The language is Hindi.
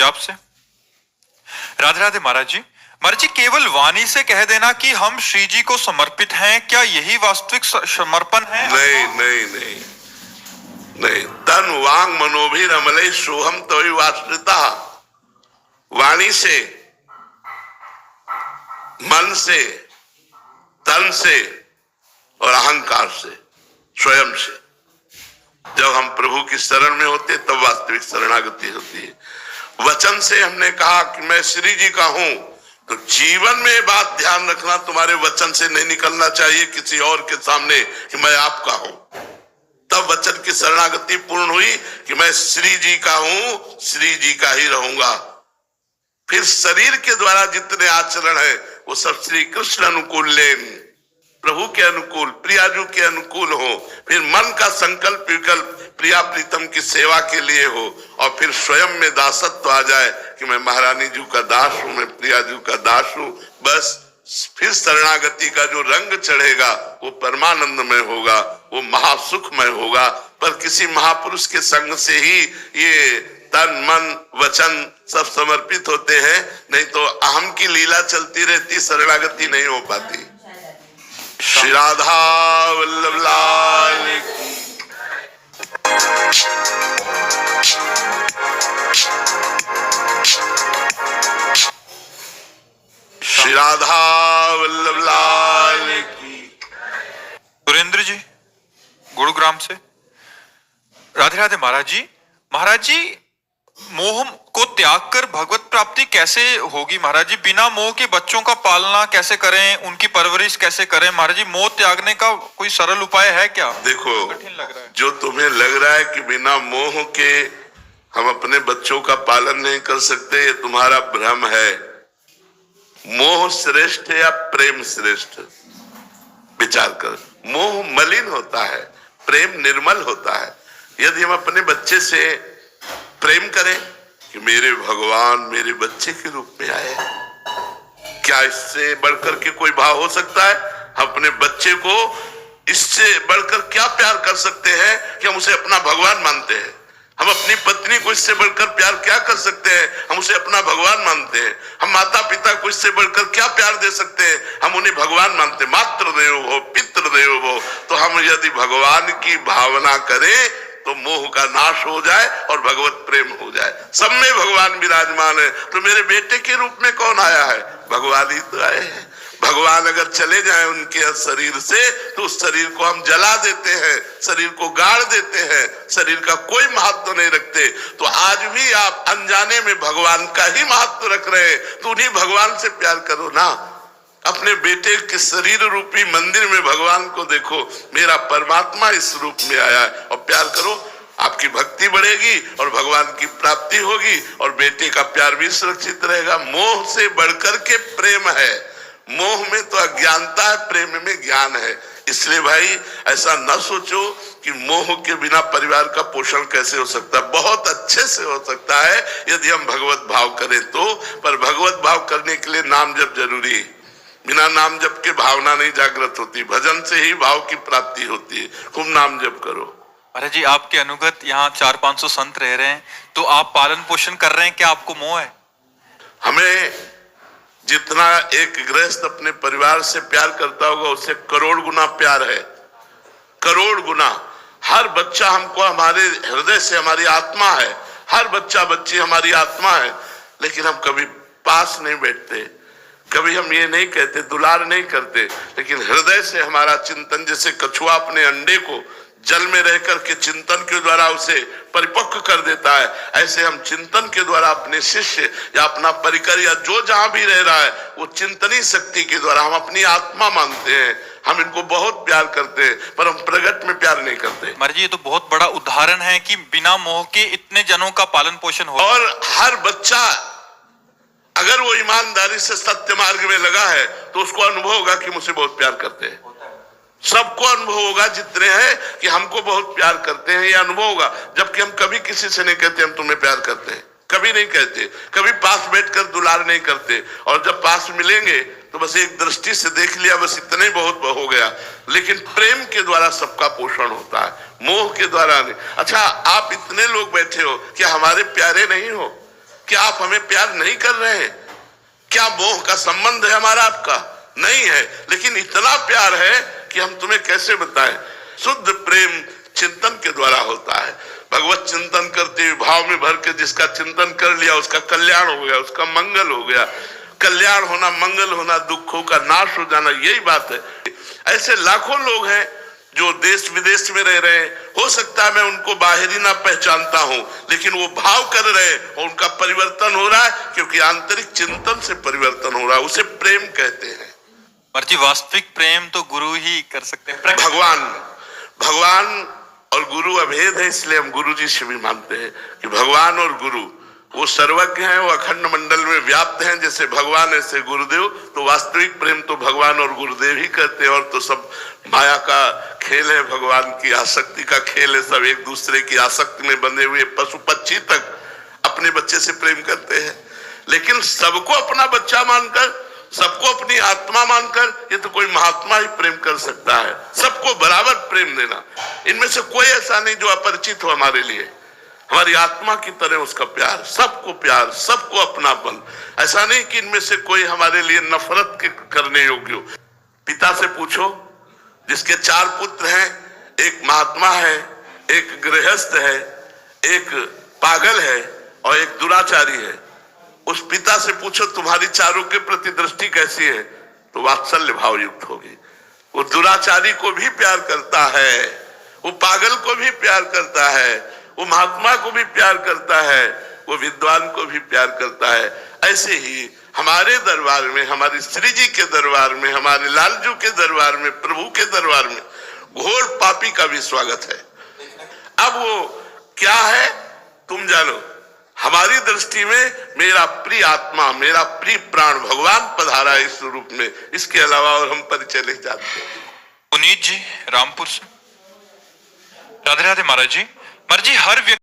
आपसे। राधे राधे महाराज जी। महाराज जी, केवल वाणी से कह देना कि हम श्री जी को समर्पित हैं, क्या यही वास्तविक समर्पण है? नहीं नहीं नहीं नहीं, तन वांग मनोभिर अमले सोहम तवि वास्त्रिता। वाणी से, मन से, तन से और अहंकार से, स्वयं से जब हम प्रभु की शरण में होते तब वास्तविक शरणागति होती है। वचन से हमने कहा कि मैं श्री जी का हूं, तो जीवन में बात ध्यान रखना, तुम्हारे वचन से नहीं निकलना चाहिए किसी और के सामने कि मैं आपका हूं। तब वचन की शरणागति पूर्ण हुई कि मैं श्री जी का हूं, श्री जी का ही रहूंगा। फिर शरीर के द्वारा जितने आचरण है वो सब श्री कृष्ण अनुकूल लेन, प्रभु के अनुकूल, प्रियाजू के अनुकूल हो। फिर मन का संकल्प विकल्प प्रिया प्रीतम की सेवा के लिए हो, और फिर स्वयं में दासत्व आ जाए कि मैं महारानी जी का दास हूं, मैं प्रियाजू का दास हूं। बस फिर शरणागति का जो रंग चढ़ेगा वो परमानंदमय होगा, वो महासुखमय होगा। पर किसी महापुरुष के संग से ही ये तन मन वचन सब समर्पित होते हैं, नहीं तो अहम की लीला चलती रहती, शरणागति नहीं हो पाती। श्री राधा वल्लभ लाल की। श्री राधा वल्लभ लाल की। सुरेंद्र जी गुरुग्राम से। राधे राधे महाराज जी। महाराज जी, मोह को त्याग कर भगवत प्राप्ति कैसे होगी महाराज जी? बिना मोह के बच्चों का पालना कैसे करें, उनकी परवरिश कैसे करें महाराज जी? मोह त्यागने का कोई सरल उपाय है क्या? देखो, कठिन लग रहा है। जो तुम्हें लग रहा है कि बिना मोह के हम अपने बच्चों का पालन नहीं कर सकते, ये तुम्हारा भ्रम है। मोह श्रेष्ठ है या प्रेम श्रेष्ठ? विचार कर। मोह मलिन होता है, प्रेम निर्मल होता है। यदि हम अपने बच्चे से प्रेम करें कि मेरे भगवान मेरे बच्चे के रूप में आए, क्या इससे बढ़कर के कोई भाव हो सकता है? अपने बच्चे को इससे बढ़कर क्या प्यार कर सकते हैं कि हम उसे अपना भगवान मानते हैं? हम अपनी पत्नी को इससे बढ़कर प्यार क्या कर सकते हैं? हम उसे अपना भगवान मानते हैं। हम माता पिता को इससे बढ़कर क्या प्यार दे सकते हैं? हम उन्हें भगवान मानते हैं। मातृदेव हो, पितृदेव हो। तो हम यदि भगवान की भावना करें तो मोह का नाश हो जाए और भगवत प्रेम हो जाए। सब में भगवान विराजमान है। तो मेरे बेटे के रूप में कौन आया है? भगवान ही तो आए हैं। भगवान अगर चले जाएं उनके शरीर से तो उस शरीर को हम जला देते हैं, शरीर को गाड़ देते हैं, शरीर का कोई महत्व नहीं रखते। तो आज भी आप अनजाने में भगवान का ही महत्व रख रहे हैं, तो उन्हीं भगवान से प्यार करो ना। अपने बेटे के शरीर रूपी मंदिर में भगवान को देखो, मेरा परमात्मा इस रूप में आया है, और प्यार करो। आपकी भक्ति बढ़ेगी और भगवान की प्राप्ति होगी और बेटे का प्यार भी सुरक्षित रहेगा। मोह से बढ़कर के प्रेम है। मोह में तो अज्ञानता है, प्रेम में ज्ञान है। इसलिए भाई ऐसा न सोचो कि मोह के बिना परिवार का पोषण कैसे हो सकता है। बहुत अच्छे से हो सकता है यदि हम भगवत भाव करें तो। पर भगवत भाव करने के लिए नाम जप जरूरी है। बिना नाम जप के भावना नहीं जागृत होती, भजन से ही भाव की प्राप्ति होती है। खूब नाम जप करो। अरे जी, आपके अनुगत यहाँ 400-500 संत रह रहे हैं, तो आप पालन पोषण कर रहे हैं, क्या आपको मोह है? हमें जितना एक गृहस्थ अपने परिवार से प्यार करता होगा उससे करोड़ गुना प्यार है, करोड़ गुना। हर बच्चा हमको हमारे हृदय से हमारी आत्मा है, हर बच्चा बच्ची हमारी आत्मा है। लेकिन हम कभी पास नहीं बैठते, कभी हम ये नहीं कहते, दुलार नहीं करते, लेकिन हृदय से हमारा चिंतन, जैसे कछुआ अपने अंडे को जल में रहकर के चिंतन के द्वारा उसे परिपक्व कर देता है, ऐसे हम चिंतन के द्वारा अपने शिष्य या अपना परिकर या जो जहां भी रह रहा है वो चिंतनी शक्ति के द्वारा हम अपनी आत्मा मानते हैं। हम इनको बहुत प्यार करते हैं, पर हम प्रगट में प्यार नहीं करते। महाराज जी, ये तो बहुत बड़ा उदाहरण है कि बिना मोह के इतने जनों का पालन पोषण हो। और हर बच्चा अगर वो ईमानदारी से सत्य मार्ग में लगा है तो उसको अनुभव होगा कि मुझसे बहुत प्यार करते हैं। सबको अनुभव होगा जितने हैं कि हमको बहुत प्यार करते हैं, ये अनुभव होगा। जबकि हम कभी किसी से नहीं कहते हम तुम्हें प्यार करते हैं, कभी नहीं कहते, कभी पास बैठकर दुलार नहीं करते। और जब पास मिलेंगे तो बस एक दृष्टि से देख लिया, बस इतना ही बहुत हो गया। लेकिन प्रेम के द्वारा सबका पोषण होता है, मोह के द्वारा नहीं। अच्छा, आप इतने लोग बैठे हो, क्या हमारे प्यारे नहीं हो? क्या आप हमें प्यार नहीं कर रहे हैं? क्या मोह का संबंध है हमारा आपका? नहीं है, लेकिन इतना प्यार है कि हम तुम्हें कैसे बताएं। शुद्ध प्रेम चिंतन के द्वारा होता है। भगवत चिंतन करते हुए भाव में भर के जिसका चिंतन कर लिया उसका कल्याण हो गया, उसका मंगल हो गया। कल्याण होना, मंगल होना, दुखों का नाश हो जाना, यही बात है। ऐसे लाखों लोग हैं जो देश विदेश में रह रहे हैं। हो सकता है मैं उनको बाहरी ना पहचानता हूं, लेकिन वो भाव कर रहे हैं और उनका परिवर्तन हो रहा है, क्योंकि आंतरिक चिंतन से परिवर्तन हो रहा है। उसे प्रेम कहते हैं। जी वास्तविक प्रेम तो गुरु ही कर सकते हैं। भगवान और गुरु अभेद है, इसलिए हम गुरु जी से भी मानते हैं कि भगवान और गुरु वो सर्वज्ञ हैं, वो अखंड मंडल में व्याप्त हैं। जैसे भगवान ऐसे गुरुदेव, तो वास्तविक प्रेम तो भगवान और गुरुदेव ही करते हैं। और तो सब माया का खेल है, भगवान की आसक्ति का खेल है। सब एक दूसरे की आसक्ति में बंधे हुए पशु पक्षी तक अपने बच्चे से प्रेम करते हैं। लेकिन सबको अपना बच्चा मानकर, सबको अपनी आत्मा मानकर, ये तो कोई महात्मा ही प्रेम कर सकता है। सबको बराबर प्रेम देना, इनमें से कोई ऐसा नहीं जो अपरिचित हो हमारे लिए। हमारी आत्मा की तरह उसका प्यार, सबको अपनापन। ऐसा नहीं कि इनमें से कोई हमारे लिए नफरत के करने योग्य हो। पिता से पूछो, जिसके 4 पुत्र हैं, एक महात्मा है, एक गृहस्थ है, एक पागल है और एक दुराचारी है। उस पिता से पूछो तुम्हारी चारों के प्रति दृष्टि कैसी है, तो वात्सल्य भाव युक्त होगी। वो दुराचारी को भी प्यार करता है, वो पागल को भी प्यार करता है, वो महात्मा को भी प्यार करता है, वो विद्वान को भी प्यार करता है। ऐसे ही हमारे दरबार में, हमारी श्री जी के दरबार में, हमारे लालजू के दरबार में, प्रभु के दरबार में घोर पापी का भी स्वागत है। अब वो क्या है तुम जानो। हमारी दृष्टि में मेरा प्रिय आत्मा, मेरा प्रिय प्राण भगवान पधारा इस रूप में। इसके अलावा और हम परिचय ले जाते हैं। पुनीत जी रामपुर से। राधे राधे महाराज जी। हर व्यक्ति